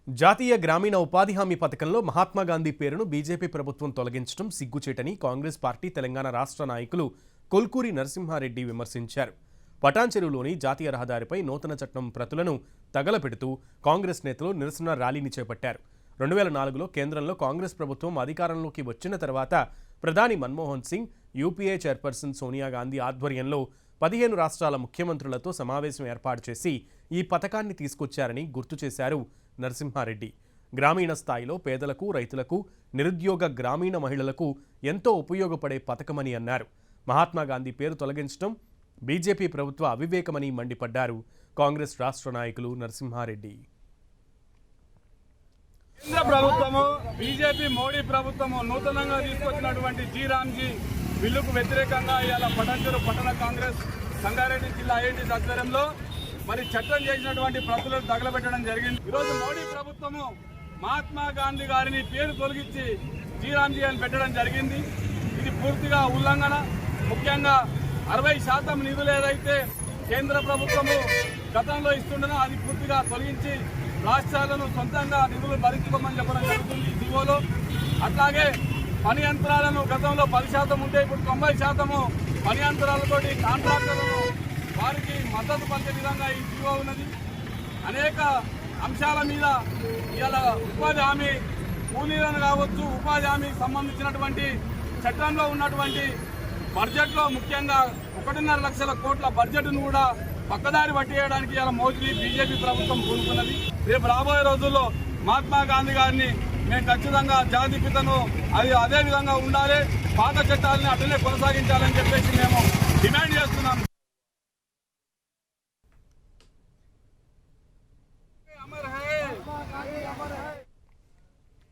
జాతీయ గ్రామీణ ఉపాధి హామీ పథకంలో మహాత్మాగాంధీ పేరును బీజేపీ ప్రభుత్వం తొలగించడం సిగ్గుచేటని కాంగ్రెస్ పార్టీ తెలంగాణ రాష్ట్ర నాయకులు కొల్కూరి నరసింహారెడ్డి విమర్శించారు. పటాన్చెరువులోని జాతీయ రహదారిపై నూతన చట్టం ప్రతులను తగలపెడుతూ కాంగ్రెస్ నేతలు నిరసన ర్యాలీని చేపట్టారు. 2004లో కేంద్రంలో కాంగ్రెస్ ప్రభుత్వం అధికారంలోకి వచ్చిన తర్వాత ప్రధాని మన్మోహన్ సింగ్, యూపీఏ చైర్పర్సన్ సోనియా గాంధీ ఆధ్వర్యంలో 15 రాష్ట్రాల ముఖ్యమంత్రులతో సమావేశం ఏర్పాటు చేసి ఈ పథకాన్ని తీసుకొచ్చారని గుర్తు చేశారు నరసింహారెడ్డి. గ్రామీణ స్థాయిలో పేదలకు, రైతులకు, నిరుద్యోగ గ్రామీణ మహిళలకు ఎంతో ఉపయోగపడే పథకమని అన్నారు. మహాత్మాగాంధీ పేరు తొలగించడం బీజేపీ ప్రభుత్వ అవివేకమని మండిపడ్డారు కాంగ్రెస్ రాష్ట్ర నాయకులు నరసింహారెడ్డి. కేంద్ర ప్రభుత్వము, బీజేపీ మోడీ ప్రభుత్వము నూతనంగా తీసుకొచ్చినటువంటి జీ బిల్లుకు వ్యతిరేకంగా ఇవాళ పటాన్చెరు పట్టణ కాంగ్రెస్ సంగారెడ్డి జిల్లా ఐఐటి ఆధ్వర్యంలో మరి చట్టం చేసినటువంటి ప్రతులను తగలబెట్టడం జరిగింది. ఈరోజు మోడీ ప్రభుత్వము మహాత్మా గాంధీ గారిని పేరు తొలగించి జీ అని పెట్టడం జరిగింది. ఇది పూర్తిగా ఉల్లంఘన. ముఖ్యంగా 60% నిధులు ఏదైతే కేంద్ర ప్రభుత్వము గతంలో ఇస్తుండనో అది పూర్తిగా తొలగించి రాష్ట్రాలను సొంతంగా నిధులు భరించుకోమని చెప్పడం జరుగుతుంది ఈ జీవోలో. అట్లాగే పని యంత్రాలను గతంలో 10% ఉంటే ఇప్పుడు 90% పని యంత్రాలతోటి కాంట్రాక్టర్లను వారికి మద్దతు పలికే విధంగా ఈ జీవో ఉన్నది. అనేక అంశాల మీద ఇవాళ ఉపాధి హామీ కూలీలను కావచ్చు, ఉపాధి హామీకి సంబంధించినటువంటి చట్టంలో ఉన్నటువంటి బడ్జెట్లో ముఖ్యంగా 1.5 లక్షల కోట్ల బడ్జెట్ను కూడా పక్కదారి పట్టేయడానికి ఇలా మోదీ బీజేపీ ప్రభుత్వం పూనుకున్నది. రేపు రాబోయే రోజుల్లో మహాత్మా గాంధీ గారిని మేము ఖచ్చితంగా జాతిపితను అదే విధంగా ఉండాలి, పాత చట్టాలని అట్లనే కొనసాగించాలని చెప్పేసి మేము డిమాండ్ చేస్తున్నాం.